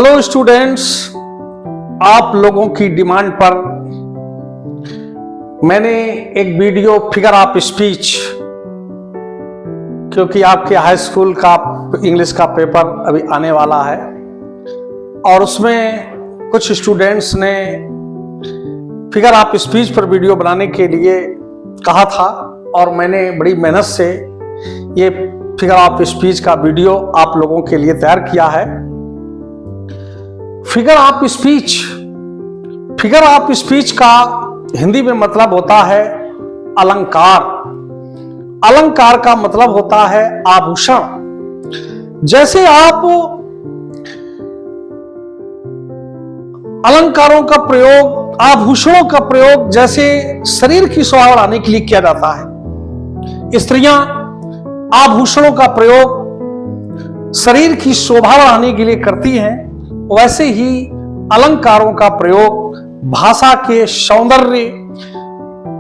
Hello students, आप लोगों की डिमांड पर मैंने एक वीडियो फिगर ऑफ स्पीच, क्योंकि आपके हाई स्कूल का इंग्लिश का पेपर अभी आने वाला है और उसमें कुछ स्टूडेंट्स ने फिगर ऑफ स्पीच पर वीडियो बनाने के लिए कहा था और मैंने बड़ी मेहनत से ये फिगर ऑफ स्पीच का वीडियो आप लोगों के लिए तैयार किया है। फिगर ऑफ स्पीच का हिंदी में मतलब होता है अलंकार। अलंकार का मतलब होता है आभूषण। जैसे आप अलंकारों का प्रयोग, आभूषणों का प्रयोग जैसे शरीर की शोभा बढ़ाने के लिए किया जाता है, स्त्रियां आभूषणों का प्रयोग शरीर की शोभा बढ़ाने के लिए करती हैं, वैसे ही अलंकारों का प्रयोग भाषा के सौंदर्य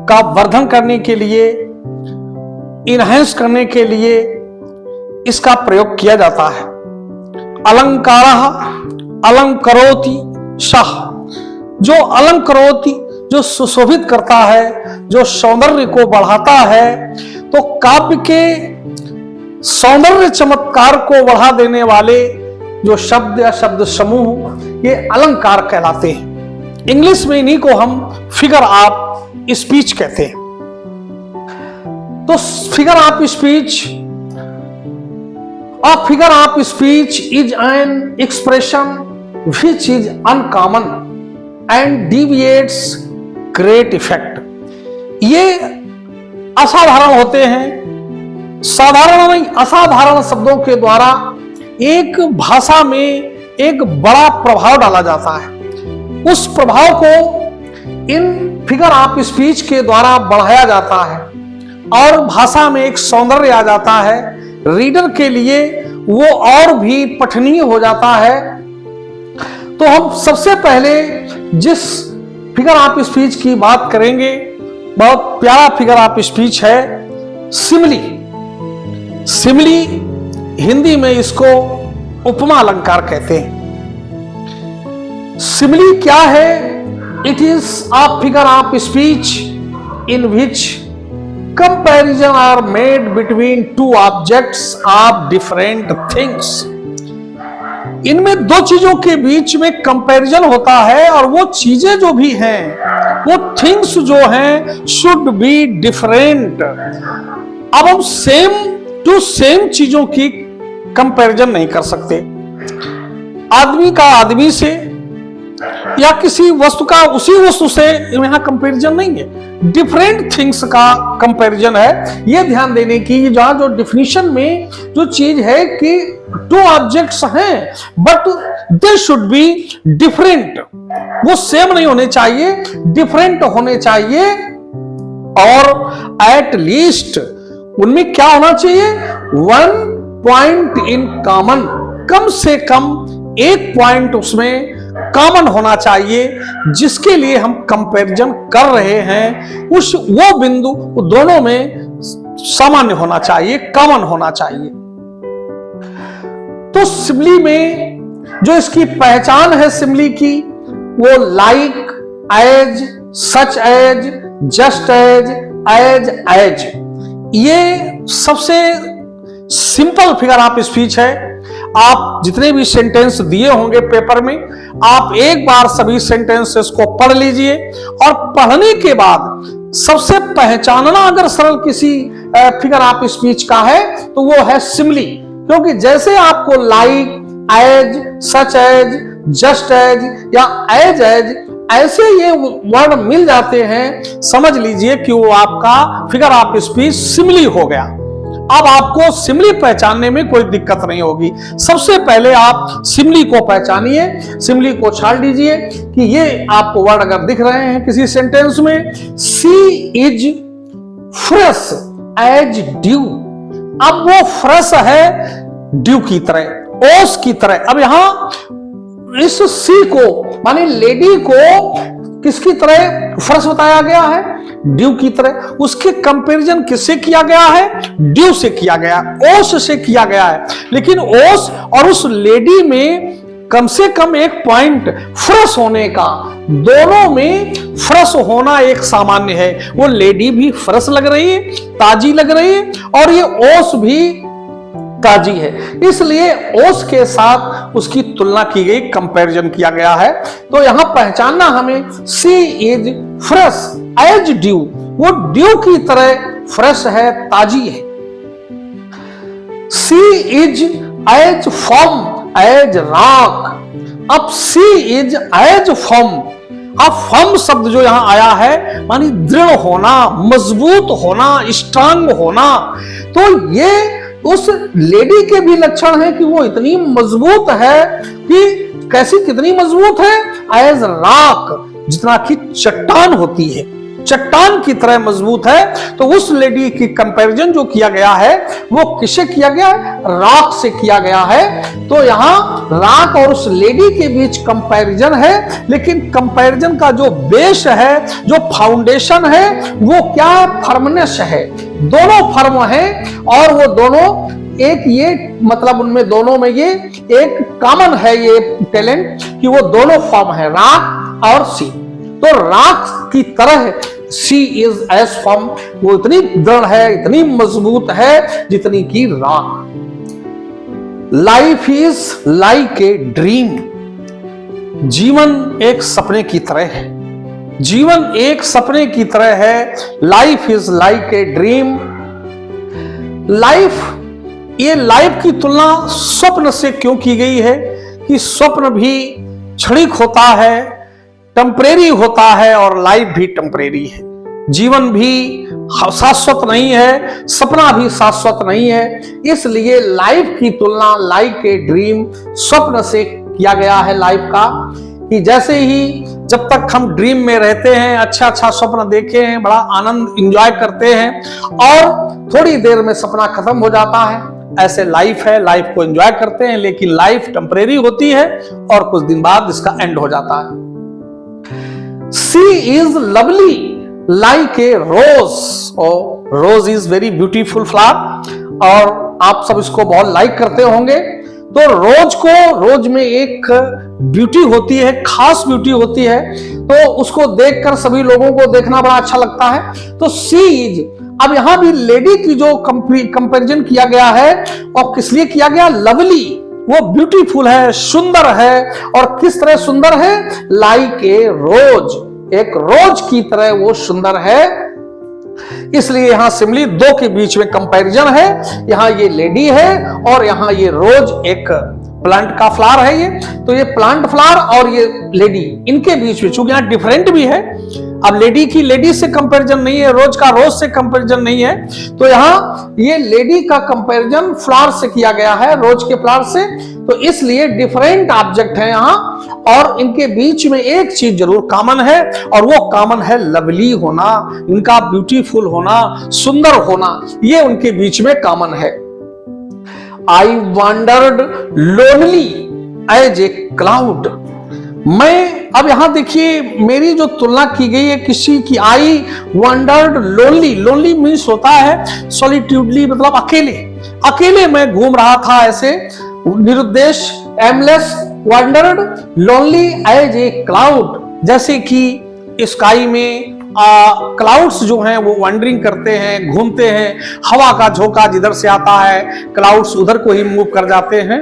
का वर्धन करने के लिए, इनहैंस करने के लिए इसका प्रयोग किया जाता है। अलंकारः अलंकरोति सः, जो अलंकरोति, जो सुशोभित करता है, जो सौंदर्य को बढ़ाता है, तो काव्य के सौंदर्य चमत्कार को बढ़ा देने वाले जो शब्द या शब्द समूह ये अलंकार कहलाते हैं। इंग्लिश में इन्हीं को हम फिगर ऑफ स्पीच कहते हैं। तो figure of speech is an expression which is uncommon and deviates great effect। ये असाधारण होते हैं, साधारण नहीं असाधारण शब्दों के द्वारा एक भाषा में एक बड़ा प्रभाव डाला जाता है। उस प्रभाव को इन फिगर ऑफ स्पीच के द्वारा बढ़ाया जाता है और भाषा में एक सौंदर्य आ जाता है। रीडर के लिए वो और भी पठनीय हो जाता है। तो हम सबसे पहले जिस फिगर ऑफ स्पीच की बात करेंगे, बहुत प्यारा फिगर ऑफ स्पीच है सिमली। सिमली हिंदी में इसको उपमा अलंकार कहते हैं। सिमली क्या है? It is a figure of speech in which comparison are made between two objects of different things. इनमें दो चीजों के बीच में कंपैरिजन होता है और वो चीजें जो भी हैं, वो थिंग्स जो हैं शुड बी डिफरेंट। अब हम सेम टू सेम चीजों की कंपैरिजन नहीं कर सकते। आदमी का आदमी से या किसी वस्तु का उसी वस्तु से यहां कंपैरिजन नहीं है, डिफरेंट थिंग्स का कंपैरिजन है। यह ध्यान देने की जहां जो डिफिनीशन में जो चीज है कि टू ऑब्जेक्ट्स हैं but they should be different, वो सेम नहीं होने चाहिए, डिफरेंट होने चाहिए। और एट लीस्ट उनमें क्या होना चाहिए? वन पॉइंट इन कॉमन, कम से कम एक पॉइंट उसमें कॉमन होना चाहिए जिसके लिए हम कंपैरिजन कर रहे हैं। वो बिंदु दोनों में सामान्य होना चाहिए, कॉमन होना चाहिए। तो सिमली में जो इसकी पहचान है सिमली की, वो like, as, such as, just as, ये सबसे सिंपल फिगर ऑफ स्पीच है। आप जितने भी सेंटेंस दिए होंगे पेपर में, आप एक बार सभी सेंटेंसेस को पढ़ लीजिए और पढ़ने के बाद सबसे पहचानना अगर सरल किसी फिगर ऑफ स्पीच का है तो वो है सिमली। क्योंकि जैसे आपको like, as, such as, just as या एज ऐसे ये वर्ड मिल जाते हैं, समझ लीजिए कि वो आपका फिगर ऑफ स्पीच सिमली हो गया। अब आपको सिमली पहचानने में कोई दिक्कत नहीं होगी। सबसे पहले आप सिमली को पहचानिए, सिमली को छाड़ दीजिए कि ये आपको वर्ड अगर दिख रहे हैं किसी सेंटेंस में, सी इज फ्रेश एज ड्यू। अब वो फ्रेश है ड्यू की तरह, ओस की तरह। अब यहां इस सी को माने लेडी को किसकी तरह फ्रेश बताया गया है? ड्यू की तरह। उसके कंपैरिजन किससे किया गया है? ड्यू से किया गया, ओस से किया गया है। लेकिन ओस और उस लेडी में कम से कम एक पॉइंट फ्रेश होने का, दोनों में फ्रेश होना एक सामान्य है। वो लेडी भी फ्रेश लग रही है, ताजी लग रही है, और ये ओस भी ताजी है, इसलिए ओस के साथ उसकी तुलना की गई, कंपैरिजन किया गया है। तो यहां पहचानना हमें, she is fresh as dew, वो ड्यू की तरह फ्रेश है, ताजी है। She is as firm as rock. अब सी इज एज फर्म, अब फर्म शब्द जो यहां आया है मानी दृढ़ होना, मजबूत होना, स्ट्रांग होना। तो ये उस लेडी के भी लक्षण है कि वो इतनी मजबूत है कि कैसी, कितनी मजबूत है, एज रॉक, जितना कि चट्टान होती है, चट्टान की तरह मजबूत है। तो उस लेडी की कंपैरिजन जो किया गया है वो किससे किया गया है? रॉक से किया गया है। तो यहां रॉक और उस लेडी के बीच कंपैरिजन है, लेकिन कंपैरिजन का जो बेस है, जो फाउंडेशन है, वो क्या है? फर्मनेस है। दोनों फर्म है और वो दोनों एक, ये मतलब उनमें दोनों में ये एक कॉमन है ये टैलेंट कि वो दोनों फर्म है, रॉक और सी। तो रॉक की तरह सी इज एज फर्म, वो इतनी दृढ़ है, इतनी मजबूत है जितनी की rock. Life is like a dream, जीवन एक सपने की तरह है, जीवन एक सपने की तरह है। Life is like a dream. Life, ये लाइफ की तुलना स्वप्न से क्यों की गई है कि स्वप्न भी क्षणिक होता है, टेम्परेरी होता है, और लाइफ भी टेम्परेरी है। जीवन भी शाश्वत नहीं है, सपना भी शाश्वत नहीं है, इसलिए लाइफ की तुलना लाइक ए ड्रीम, स्वप्न से किया गया है लाइफ का। कि जैसे ही जब तक हम ड्रीम में रहते हैं, अच्छा अच्छा स्वप्न देखे हैं, बड़ा आनंद एंजॉय करते हैं, और थोड़ी देर में सपना खत्म हो जाता है, ऐसे लाइफ है, लाइफ को एंजॉय करते हैं, लेकिन लाइफ टेम्परेरी होती है और कुछ दिन बाद इसका एंड हो जाता है। She is lovely like a रोज, और रोज इज वेरी ब्यूटीफुल फ्लावर, और आप सब इसको बहुत लाइक करते होंगे। तो रोज में एक ब्यूटी होती है, खास ब्यूटी होती है, तो उसको देखकर सभी लोगों को देखना बड़ा अच्छा लगता है। तो सी इज, अब यहां भी लेडी की जो कंपैरिजन किया गया है, और किस लिए किया गया? लवली, वो ब्यूटीफुल है, सुंदर है, और किस तरह सुंदर है? लाइक ए रोज, एक रोज की तरह वो सुंदर है। इसलिए यहां सिमिली दो के बीच में कंपैरिजन है, यहां ये लेडी है और यहां ये रोज, एक प्लांट का फ्लावर है ये। तो ये प्लांट फ्लावर और ये लेडी, इनके बीच में चूंकि यहां डिफरेंट भी है, अब लेडी की लेडी से कंपैरिजन नहीं है, रोज का रोज से कंपैरिजन नहीं है, तो यहां ये लेडी का कंपैरिजन फ्लावर से किया गया है, रोज के फ्लावर से। तो इसलिए डिफरेंट ऑब्जेक्ट है यहां, और इनके बीच में एक चीज जरूर कॉमन है, और वो कॉमन है लवली होना, इनका ब्यूटीफुल होना, सुंदर होना, ये उनके बीच में कॉमन है। I wondered lonely as a cloud, मैं, अब यहां देखिए मेरी जो तुलना की गई है किसी की, आई वॉन्डर्ड लोनली, लोनली मीन्स होता है सॉलिट्यूडली, मतलब अकेले, अकेले मैं घूम रहा था ऐसे निरुद्देश, aimless, wandered lonely as a cloud, जैसे कि स्काई में क्लाउड्स जो हैं वो वॉन्डरिंग करते हैं, घूमते हैं, हवा का झोंका जिधर से आता है क्लाउड्स उधर को ही मूव कर जाते हैं।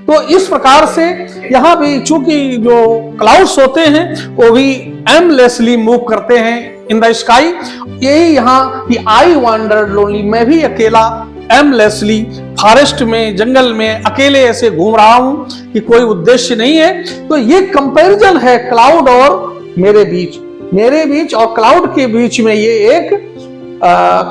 तो इस प्रकार से यहां भी चूंकि जो क्लाउड्स होते हैं वो भी एमलेसली मूव करते हैं इन द स्काई, यही यहां कि आई वॉन्डर्ड लोनली, मैं भी अकेला एमलेसली फॉरेस्ट में, जंगल में अकेले ऐसे घूम रहा हूं कि कोई उद्देश्य नहीं है। तो ये कंपैरिजन है क्लाउड और मेरे बीच और क्लाउड के बीच में, ये एक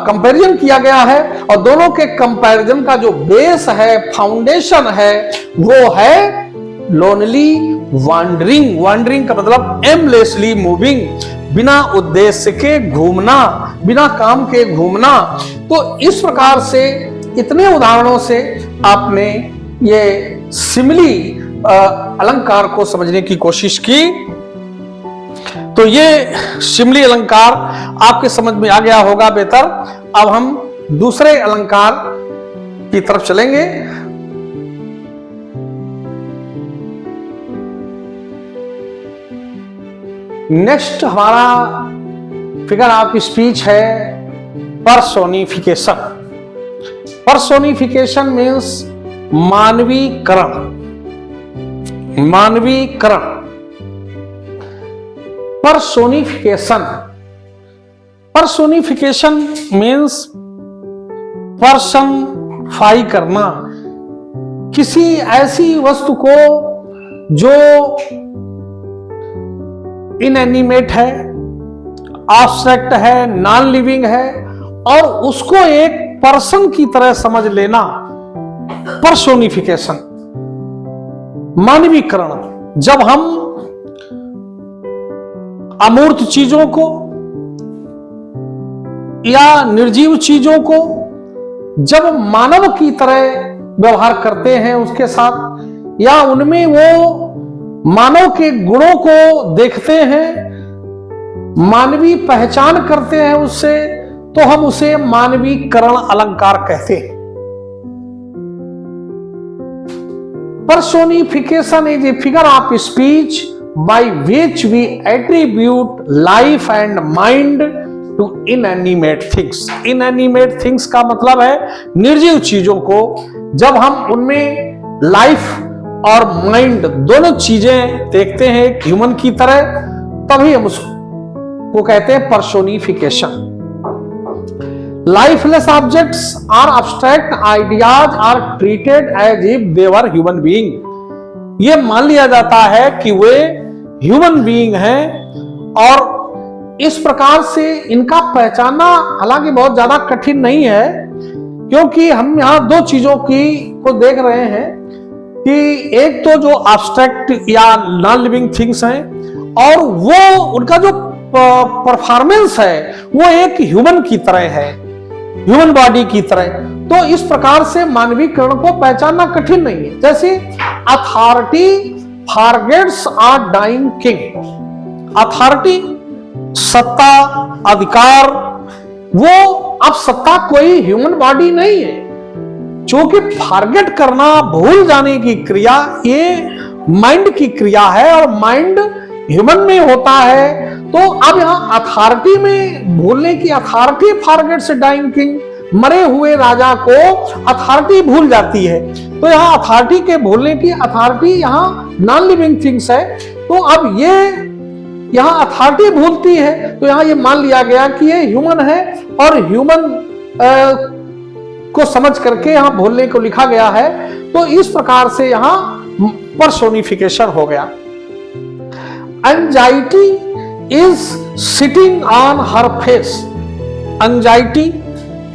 कंपैरिजन किया गया है, और दोनों के कंपैरिजन का जो बेस है, फाउंडेशन है, वो है लोनली वॉन्डरिंग। वॉन्डरिंग का मतलब एमलेसली मूविंग, बिना उद्देश्य के घूमना, बिना काम के घूमना। तो इस प्रकार से इतने उदाहरणों से आपने ये सिमिली अलंकार को समझने की कोशिश की। तो ये सिमिली अलंकार आपके समझ में आ गया होगा बेहतर। अब हम दूसरे अलंकार की तरफ चलेंगे। नेक्स्ट हमारा फिगर ऑफ स्पीच है पर्सोनिफिकेशन। पर्सोनिफिकेशन मीन्स मानवीकरण। मानवीकरण, पर्सोनिफिकेशन। पर्सोनिफिकेशन मीन्स पर्सनफाई करना, किसी ऐसी वस्तु को जो इनएनिमेट है, एब्स्ट्रैक्ट है, नॉन लिविंग है, और उसको एक पर्सन की तरह समझ लेना, पर्सोनिफिकेशन, मानवीकरण। जब हम अमूर्त चीजों को या निर्जीव चीजों को जब मानव की तरह व्यवहार करते हैं उसके साथ, या उनमें वो मानव के गुणों को देखते हैं, मानवीय पहचान करते हैं उससे, तो हम उसे मानवीकरण अलंकार कहते हैं। Personification is a figure of speech by which we attribute life and mind to inanimate things. Inanimate things का मतलब है निर्जीव चीजों को जब हम उनमें लाइफ और माइंड दोनों चीजें देखते हैं ह्यूमन की तरह, तभी हम उसको कहते हैं personification. Lifeless objects or abstract ideas are treated as if they were human being. ये मान लिया जाता है कि वे ह्यूमन बीइंग हैं, और इस प्रकार से इनका पहचानना हालांकि बहुत ज्यादा कठिन नहीं है, क्योंकि हम यहां दो चीजों को देख रहे हैं कि एक तो जो एब्स्ट्रैक्ट या नॉन लिविंग थिंग्स हैं, और वो उनका जो परफॉर्मेंस है वो एक ह्यूमन की तरह है, ह्यूमन बॉडी की तरह। तो इस प्रकार से मानवीकरण को पहचानना कठिन नहीं है। जैसे authority forgets a dying king. Authority, सत्ता, अधिकार, वो अब सत्ता कोई ह्यूमन बॉडी नहीं है, क्योंकि फॉरगेट करना, भूल जाने की क्रिया ये माइंड की क्रिया है, और माइंड ह्यूमन में होता है। तो अब यहां अथॉरिटी में भूलने की, अथॉरिटी फॉरगेट्स डाइंग किंग, मरे हुए राजा को अथॉरिटी भूल जाती है। तो यहां अथॉरिटी के भूलने की, अथॉरिटी यहां नॉन लिविंग थिंग्स है, तो अब ये यहां अथॉरिटी भूलती है, तो यहां ये मान लिया गया कि ये ह्यूमन है, और ह्यूमन को समझ करके यहां भूलने को लिखा गया है। तो इस प्रकार से यहां पर्सोनिफिकेशन हो गया। Anxiety is sitting on her face. Anxiety,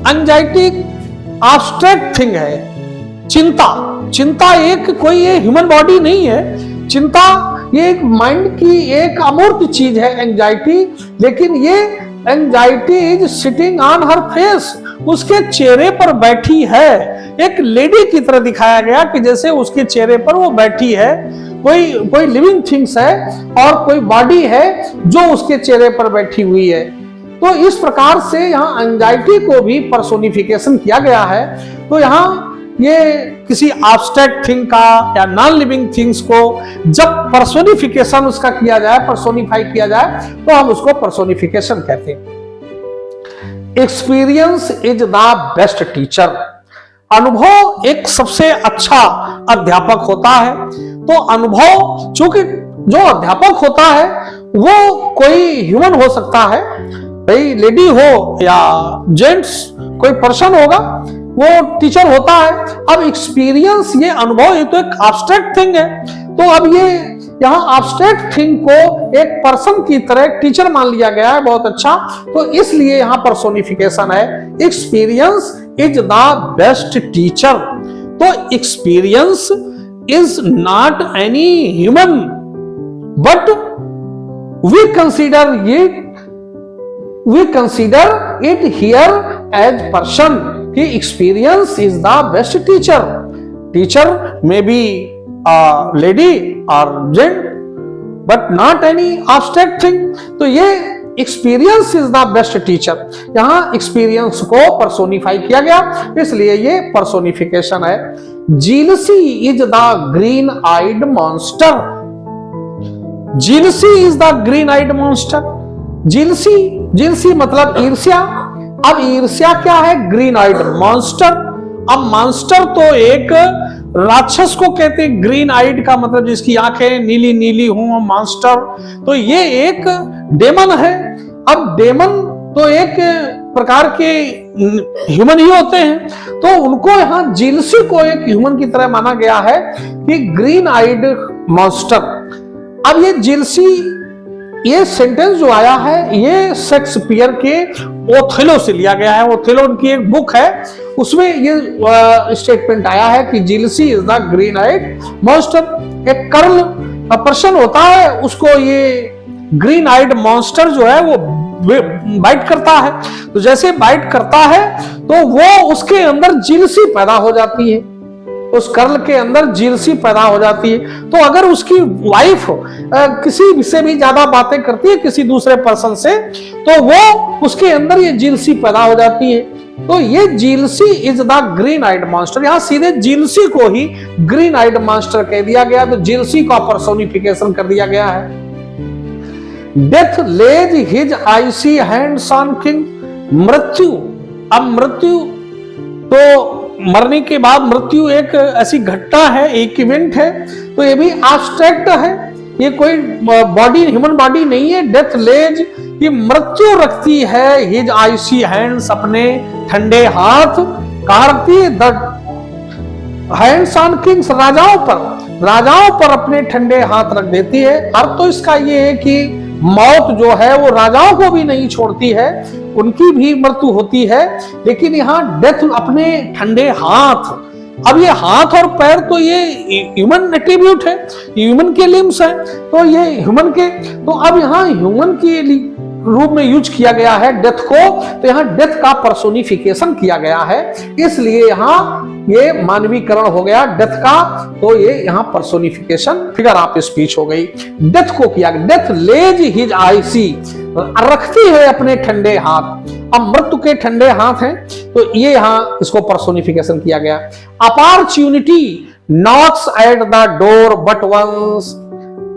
anxiety abstract thing है। चिंता, चिंता एक कोई ये ह्यूमन बॉडी नहीं है। चिंता ये एक माइंड की एक अमूर्त चीज है एंजाइटी, लेकिन ये anxiety is sitting on her face, उसके चेहरे पर बैठी है। एक लेडी की तरह दिखाया गया कि जैसे उसके चेहरे पर वो बैठी है, कोई लिविंग थिंग्स है और कोई बॉडी है जो उसके चेहरे पर बैठी हुई है। तो इस प्रकार से यहाँ एंजाइटी को भी पर्सोनिफिकेशन किया गया है। तो यहाँ ये किसी एब्स्ट्रैक्ट थिंग का या नॉन लिविंग थिंग्स को जब पर्सोनिफिकेशन उसका किया जाए, पर्सोनिफाई किया जाए, तो हम उसको पर्सोनिफिकेशन कहते हैं। Experience is the best teacher. अनुभव एक सबसे अच्छा अध्यापक होता है। तो अनुभव, चूंकि जो अध्यापक होता है वो कोई ह्यूमन हो सकता है, भाई लेडी हो या जेंट्स, कोई पर्सन होगा, वो टीचर होता है। अब एक्सपीरियंस, ये अनुभव, ये तो एक एब्स्ट्रैक्ट थिंग है। तो अब ये यहाँ एब्स्ट्रैक्ट थिंग को एक पर्सन की तरह टीचर मान लिया गया है, बहुत अच्छा। तो इसलिए यहाँ पर्सोनिफिकेशन है। Experience is the best teacher. तो experience is not any human, but we consider it here as person, कि experience is the best teacher. Teacher may be lady और gent, but not any abstract thing. तो ये experience is the best teacher. यहां experience को personify किया गया, इसलिए ये पर्सोनिफिकेशन है। Jealousy is the green eyed monster. Jealousy is the green eyed monster. Jealousy, जीलसी मतलब ईर्ष्या। अब ईर्ष्या क्या है? Green eyed monster. अब मॉन्स्टर तो एक राक्षस को कहते हैं, ग्रीन आइड का मतलब जिसकी आंखें नीली नीली हों, मॉन्स्टर। तो ये एक डेमन है। अब डेमन तो एक प्रकार के ह्यूमन ही होते हैं, तो उनको यहां जीलसी को एक ह्यूमन की तरह माना गया है कि ग्रीन आइड मॉन्स्टर। अब ये जीलसी, ये सेंटेंस जो आया है ये शेक्सपियर के ओथेलो से लिया गया है। ओथेलो उनकी एक बुक है, उसमें ये स्टेटमेंट आया है कि jealousy is the green eyed monster. एक कर्ल पर्सन होता है, उसको ये ग्रीन आइड मॉन्स्टर जो है वो बाइट करता है। तो जैसे बाइट करता है तो वो उसके अंदर जीलसी पैदा हो जाती है, उस कर्ल के अंदर जीलसी पैदा हो जाती है। तो अगर उसकी वाइफ किसी से भी ज्यादा बातें करती है किसी दूसरे पर्सन से, तो वो उसके अंदर ये जीलसी पैदा हो जाती है। तो ये jealousy is the green eyed monster. यहां सीधे जीलसी को ही ग्रीन आइड मॉन्स्टर कह दिया गया, तो जीलसी का पर्सोनिफिकेशन कर दिया गया है। Death lays his icy hands on king. मृत्यु, अब मृत्यु तो मरने के बाद मृत्यु एक ऐसी घटना है, एक इवेंट है, तो ये भी एब्स्ट्रैक्ट है, ये कोई बॉडी, ह्यूमन बॉडी नहीं है। डेथ लेज, ये मृत्यु रखती है हिज आईसी हैंड्स, अपने ठंडे हाथ। कहां रखती है? द हैंड्स ऑन किंग्स, राजाओं पर अपने ठंडे हाथ रख देती है। अर्थ तो इसका ये है कि मौत जो है वो राजाओं को भी नहीं छोड़ती है, उनकी भी मृत्यु होती है, लेकिन यहाँ डेथ अपने ठंडे हाथ। अब ये हाथ और पैर तो ये ह्यूमन एट्रीब्यूट है, ह्यूमन के लिम्स है, तो ये ह्यूमन के, तो अब यहाँ ह्यूमन के रूप में यूज किया गया है डेथ को, तो यहाँ डेथ का पर्सोनिफिकेशन किया गया है, इसलिए यहाँ ये मानवीकरण हो गया डेथ का, तो ये यहाँ पर्सोनिफिकेशन फिगर ऑफ स्पीच हो गई। डेथ को किया गया, डेथ लेज हिज आईसी, रखती है अपने ठंडे हाथ। अब मृत्यु के ठंडे हाथ हैं, तो ये यहाँ इसको पर्सोनिफिकेशन किया गया। Opportunity knocks at the door but once.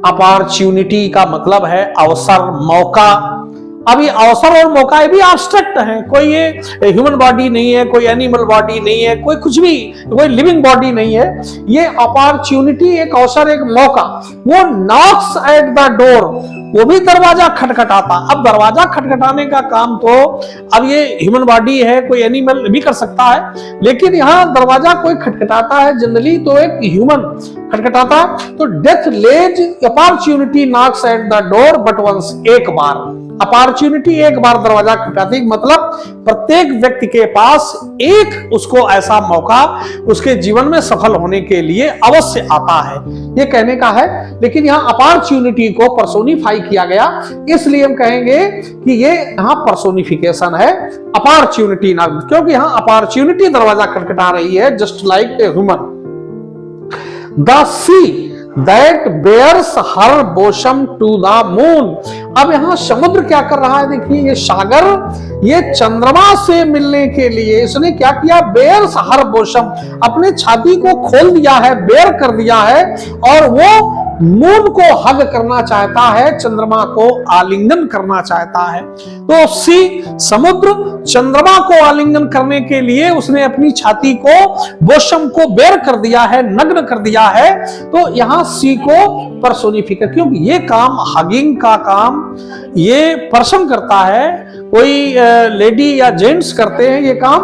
Opportunity का मतलब है अवसर, मौका। अब ये अवसर और मौका ये भी एब्स्ट्रैक्ट है, कोई ये ह्यूमन बॉडी नहीं है, कोई एनिमल बॉडी नहीं है, कोई कुछ भी, कोई लिविंग बॉडी नहीं है। ये अपॉर्चुनिटी एक अवसर, एक मौका। वो नॉक्स एट द डोर, वो भी दरवाजा खटखटाता। अब दरवाजा खटखटाने का काम तो अब ये ह्यूमन बॉडी है, कोई एनिमल भी कर सकता है, लेकिन यहाँ दरवाजा कोई खटखटाता है जनरली तो एक ह्यूमन खटखटाता। तो death lays opportunity knocks at the door but once, एक बार अपॉर्चुनिटी, एक बार दरवाजा खटखटाती, मतलब प्रत्येक व्यक्ति के पास एक उसको ऐसा मौका उसके जीवन में सफल होने के लिए अवश्य आता है, ये कहने का है। लेकिन यहाँ अपॉर्चुनिटी को पर्सोनिफाई किया गया, इसलिए हम कहेंगे कि ये यहाँ पर्सोनिफिकेशन है, अपॉर्चुनिटी ना, क्योंकि यहाँ अपॉर्चुनिटी दरवाजा खटखटा रही है, just like a human. The sea that bares her bosom to the moon. अब यहां समुद्र क्या कर रहा है? देखिए, ये सागर ये चंद्रमा से मिलने के लिए इसने क्या किया? बेयर्स हर बोशम, अपने छाती को खोल दिया है, बेयर कर दिया है, और वो मून को हग करना चाहता है, चंद्रमा को आलिंगन करना चाहता है। तो सी, समुद्र चंद्रमा को आलिंगन करने के लिए उसने अपनी छाती को, बोशम को बेयर कर दिया है, नग्न कर दिया है। तो यहां सी को पर्सोनिफिकेट, क्योंकि ये काम, हगिंग का काम ये पर्सन करता है, कोई लेडी या जेंट्स करते हैं ये काम,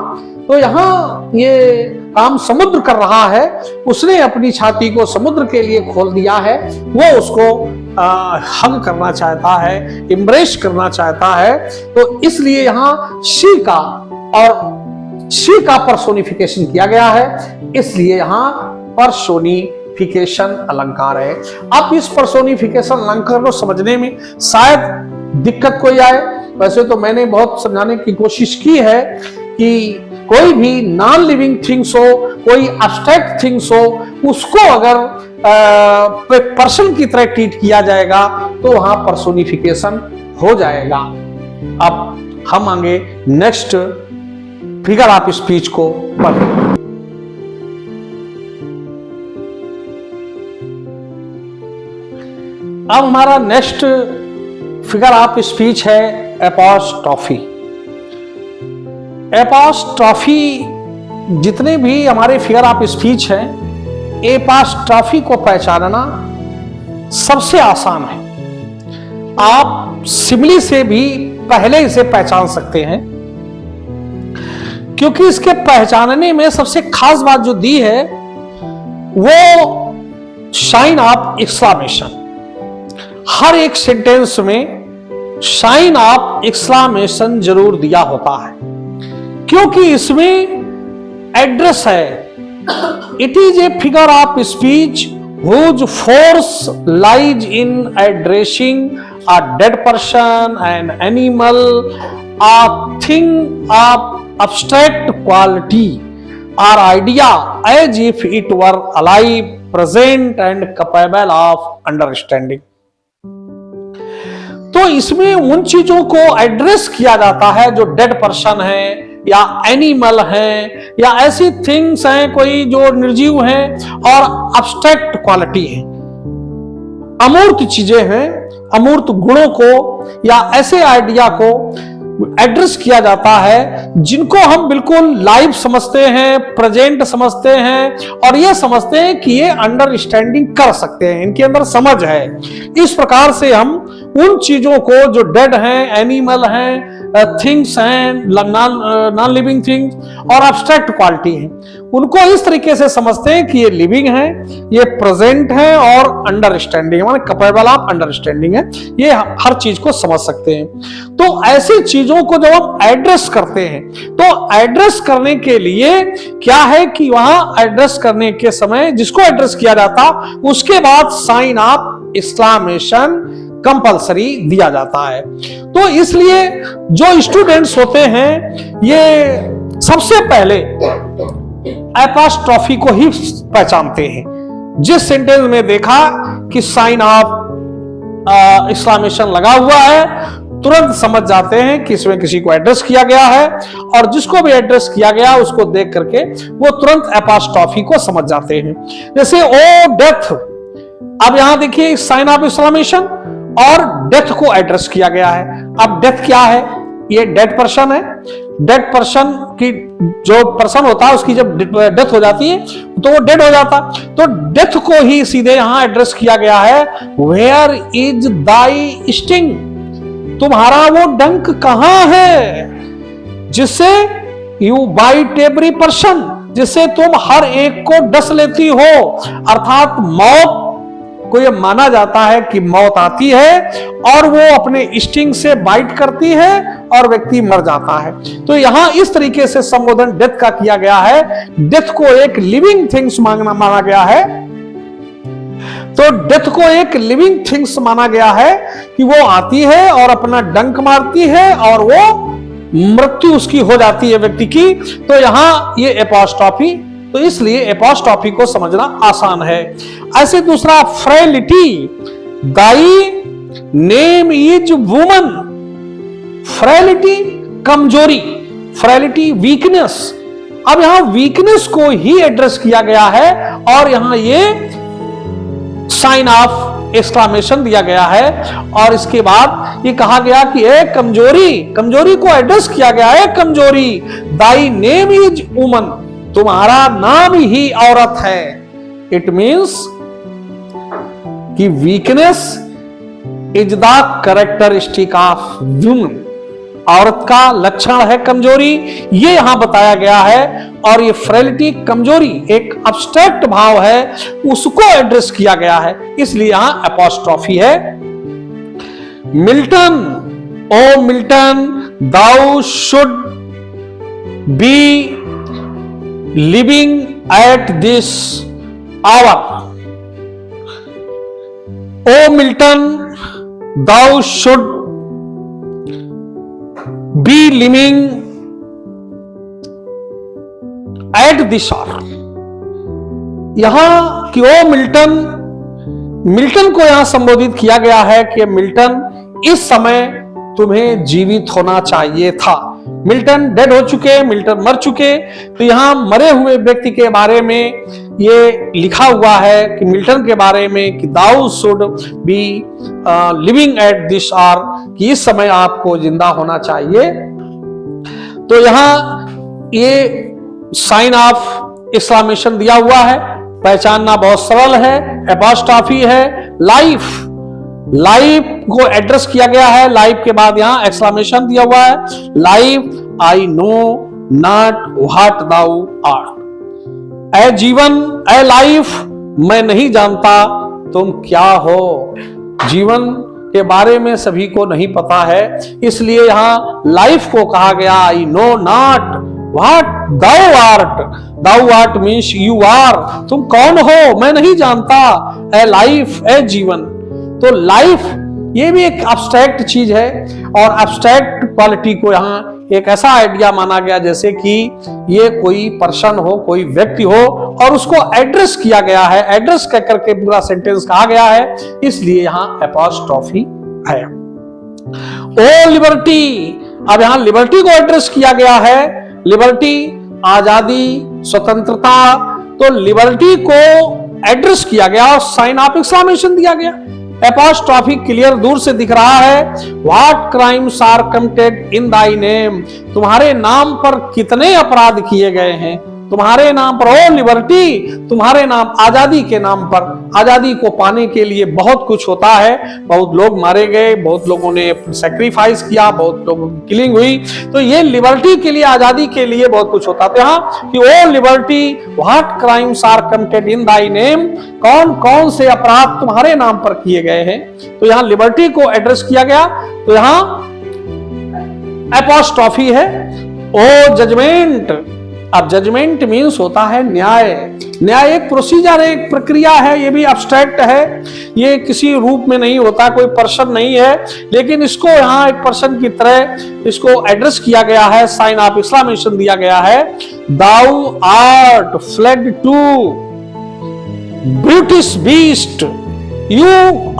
तो यहां ये काम समुद्र कर रहा है, उसने अपनी छाती को समुद्र के लिए खोल दिया है, वो उसको हग करना चाहता है, इम्ब्रेस करना चाहता है। तो इसलिए यहां शी का पर्सोनिफिकेशन किया गया है, इसलिए यहां पर्सोनिफिकेशन अलंकार है। अब इस पर्सोनिफिकेशन अलंकार को समझने में शायद दिक्कत कोई आए, वैसे तो मैंने बहुत समझाने की कोशिश की है कि कोई भी नॉन लिविंग थिंग्स हो, कोई एब्स्ट्रैक्ट थिंग्स हो, उसको अगर पर्सन की तरह ट्रीट किया जाएगा तो वहां पर्सोनिफिकेशन हो जाएगा। अब हम आगे नेक्स्ट फिगर ऑफ स्पीच को पढ़ें। अब हमारा नेक्स्ट फिगर ऑफ स्पीच है एपॉस्ट्रॉफी। एपॉस्ट्रॉफी, जितने भी हमारे फिगर ऑफ स्पीच हैं, एपॉस्ट्रॉफी को पहचानना सबसे आसान है। आप सिमिली से भी पहले इसे पहचान सकते हैं, क्योंकि इसके पहचानने में सबसे खास बात जो दी है वो साइन ऑफ एक्सक्लेमेशन। हर एक सेंटेंस में साइन ऑफ एक्सक्लेमेशन जरूर दिया होता है, क्योंकि इसमें एड्रेस है। It is a figure of speech whose force lies in addressing a dead person, an animal, a thing of abstract quality or idea as if it were alive, present and capable of understanding। तो इसमें उन चीजों को address किया जाता है जो dead person है या एनिमल हैं या ऐसी थिंग्स हैं कोई जो निर्जीव हैं और अब्स्ट्रैक्ट क्वालिटी है, अमूर्त चीजें हैं, अमूर्त गुणों को या ऐसे आइडिया को एड्रेस किया जाता है जिनको हम बिल्कुल लाइव समझते हैं, प्रेजेंट समझते हैं और ये समझते हैं कि ये अंडरस्टैंडिंग कर सकते हैं, इनके अंदर समझ है। इस प्रकार से हम उन चीजों को जो डेड हैं, एनिमल हैं, थिंग्स हैं, नॉन लिविंग थिंग्स और एब्स्ट्रैक्ट क्वालिटी हैं, उनको इस तरीके से समझते हैं कि ये लिविंग है, ये प्रेजेंट है और अंडरस्टैंडिंग माने कैपेबल ऑफ अंडरस्टैंडिंग है, ये हर चीज को समझ सकते हैं। तो ऐसी चीजों को जब हम एड्रेस करते हैं तो एड्रेस करने के लिए क्या है कि वहां एड्रेस करने के समय जिसको एड्रेस किया जाता उसके बाद साइन ऑफ एक्सक्लेमेशन कंपलसरी दिया जाता है। तो इसलिए जो स्टूडेंट्स होते हैं ये सबसे पहले एपॉस्ट्रॉफी को ही पहचानते हैं। जिस सेंटेंस में देखा कि साइन ऑफ एक्सक्लेमेशन लगा हुआ है, तुरंत समझ जाते हैं कि इसमें किसी को एड्रेस किया गया है और जिसको भी एड्रेस किया गया उसको देख करके वो तुरंत एपॉस्ट्रॉफी को समझ जाते हैं। जैसे ओ डेथ, अब यहां देखिए साइन ऑफ एक्सक्लेमेशन और डेथ को एड्रेस किया गया है। अब डेथ क्या है? ये डेड पर्सन है। डेड पर्सन की जो पर्सन होता है उसकी जब डेथ हो जाती है तो वो डेड हो जाता, तो डेथ को ही सीधे यहां एड्रेस किया गया है। वेयर इज दाई स्टिंग, तुम्हारा वो डंक कहां है जिससे यू बाइट एवरी पर्सन, जिससे तुम हर एक को डस लेती हो। अर्थात मौत को यह माना जाता है कि मौत आती है और वो अपने स्टिंग से बाइट करती है और व्यक्ति मर जाता है। तो यहां इस तरीके से संबोधन डेथ का किया गया है। डेथ को एक लिविंग थिंग्स माना गया है, तो डेथ को एक लिविंग थिंग्स माना गया है कि वो आती है और अपना डंक मारती है और वो मृत्यु उसकी हो जाती है व्यक्ति की। तो यहां ये एपॉस्ट्रॉफी, तो इसलिए एपॉस्ट्रॉफी को समझना आसान है। ऐसे दूसरा frailty, Dai name is woman. Frailty कमजोरी, फ्रेलिटी वीकनेस। अब यहां वीकनेस को ही एड्रेस किया गया है और यहां ये साइन ऑफ एक्सक्लेमेशन दिया गया है और इसके बाद ये कहा गया कि एक कमजोरी, कमजोरी को एड्रेस किया गया है। कमजोरी, दाई नेम इज वुमन, तुम्हारा नाम ही औरत है। इट मीन्स कि weakness is the characteristic of woman, औरत का लक्षण है कमजोरी, ये यहां बताया गया है। और ये फ्रेलिटी कमजोरी एक अब्स्ट्रैक्ट भाव है, उसको एड्रेस किया गया है, इसलिए यहां एपॉस्ट्रॉफी है। Milton, O Milton thou should be living at this hour. O Milton thou should be living at this hour. यहां कि ओ मिल्टन, मिल्टन को यहां संबोधित किया गया है कि मिल्टन इस समय तुम्हें जीवित होना चाहिए था। मिल्टन डेड हो चुके, मिल्टन मर चुके, तो यहां मरे हुए व्यक्ति के बारे में ये लिखा हुआ है कि मिल्टन के बारे में कि thou should be living at this hour, कि इस समय आपको जिंदा होना चाहिए। तो यहां ये साइन ऑफ एक्सक्लेमेशन दिया हुआ है, पहचानना बहुत सरल है, एपोस्ट्रोफी है, लाइफ, लाइफ को एड्रेस किया गया है, लाइफ के बाद यहां एक्सक्लेमेशन दिया हुआ है, life I know not what thou art, ऐ जीवन, ऐ लाइफ, मैं नहीं जानता तुम क्या हो। जीवन के बारे में सभी को नहीं पता है, इसलिए यहां लाइफ को कहा गया I know not what thou art, thou art means you are, तुम कौन हो मैं नहीं जानता, ए लाइफ, ए जीवन। तो लाइफ ये भी एक एब्स्ट्रैक्ट चीज है, और एब्स्ट्रैक्ट क्वालिटी को यहाँ एक ऐसा आइडिया माना गया जैसे कि ये कोई पर्सन हो, कोई व्यक्ति हो, और उसको एड्रेस किया गया है, एड्रेस कह करके पूरा सेंटेंस कहा गया है, इसलिए यहां एपोस्ट्रोफी है। ओ लिबर्टी, अब यहां लिबर्टी को एड्रेस किया गया है, लिबर्टी आजादी, स्वतंत्रता, तो लिबर्टी को एड्रेस किया गया और साइन ऑफ एक्सक्लेमेशन दिया गया। एपोस्ट्रोफी क्लियर दूर से दिख रहा है, what crimes are committed in thy name, तुम्हारे नाम पर कितने अपराध किए गए हैं, तुम्हारे नाम पर, ओ लिबर्टी, तुम्हारे नाम, आजादी के नाम पर। आजादी को पाने के लिए बहुत कुछ होता है, बहुत लोग मारे गए, बहुत लोगों ने सैक्रिफाइस किया, बहुत लोगों की किलिंग हुई, तो ये लिबर्टी के लिए, आजादी के लिए बहुत कुछ होता था। यहाँ कि O liberty what crimes are committed in thy name, कौन कौन से अपराध तुम्हारे नाम पर किए गए हैं, तो यहाँ लिबर्टी को एड्रेस किया गया, तो यहाँ एपोस्ट्रोफी है। ओ जजमेंट, अब जजमेंट मीन्स होता है न्याय, न्याय एक प्रोसीजर, एक प्रक्रिया है, ये भी एब्स्ट्रैक्ट है, ये किसी रूप में नहीं होता, कोई पर्सन नहीं है, लेकिन इसको यहाँ एक पर्सन की तरह इसको एड्रेस किया गया है, साइन ऑफ एक्सक्लेमेशन दिया गया है, thou art fled to brutish beast, you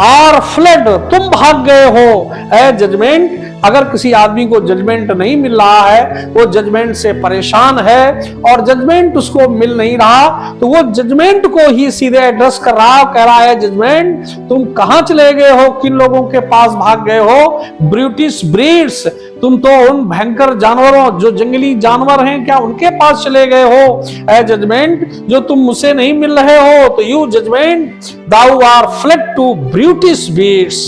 are fled, तुम भाग गए हो, ए जजमेंट, अगर किसी आदमी को जजमेंट नहीं मिल रहा है, वो जजमेंट से परेशान है और जजमेंट उसको मिल नहीं रहा, तो वो जजमेंट को ही सीधे एड्रेस कर रहा, कह रहा है जजमेंट तुम कहां चले गए हो, किन लोगों के पास भाग गए हो, ब्रूटिश ब्रीड्स, तुम तो उन भयंकर जानवरों, जो जंगली जानवर हैं, क्या उनके पास चले गए हो, ए जजमेंट, जो तुम मुझसे नहीं मिल रहे हो, तो you judgment thou are fled to brutish breeds,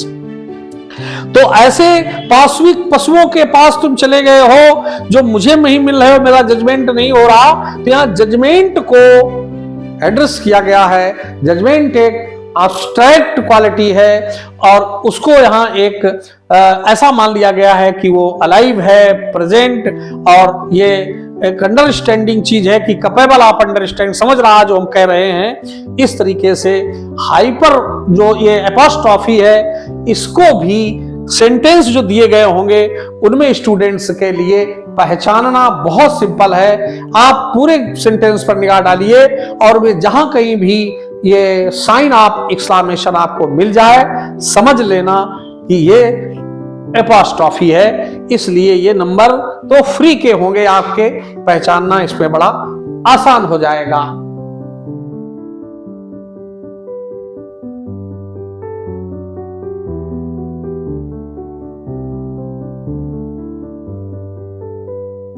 तो ऐसे पाशविक पशुओं के पास तुम चले गए हो जो मुझे नहीं मिल रहे हो, मेरा जजमेंट नहीं हो रहा, तो यहां जजमेंट को एड्रेस किया गया है। जजमेंट एक एब्स्ट्रैक्ट क्वालिटी है और उसको यहां एक ऐसा मान लिया गया है कि वो अलाइव है, प्रेजेंट, और ये एक अंडरस्टैंडिंग चीज है कि कैपेबल ऑफ अंडरस्टैंड, समझ रहा जो हम कह रहे हैं। इस तरीके से हाइपर जो ये एपोस्ट्रोफी है, इसको भी सेंटेंस जो दिए गए होंगे उनमें स्टूडेंट्स के लिए पहचानना बहुत सिंपल है। आप पूरे सेंटेंस पर निगाह डालिए और वे जहां कहीं भी ये साइन ऑफ एक्सक्लेमेशन आपको मिल जाए, समझ लेना कि ये एपोस्ट्रोफी है, इसलिए ये नंबर तो फ्री के होंगे, आपके पहचानना इसमें बड़ा आसान हो जाएगा।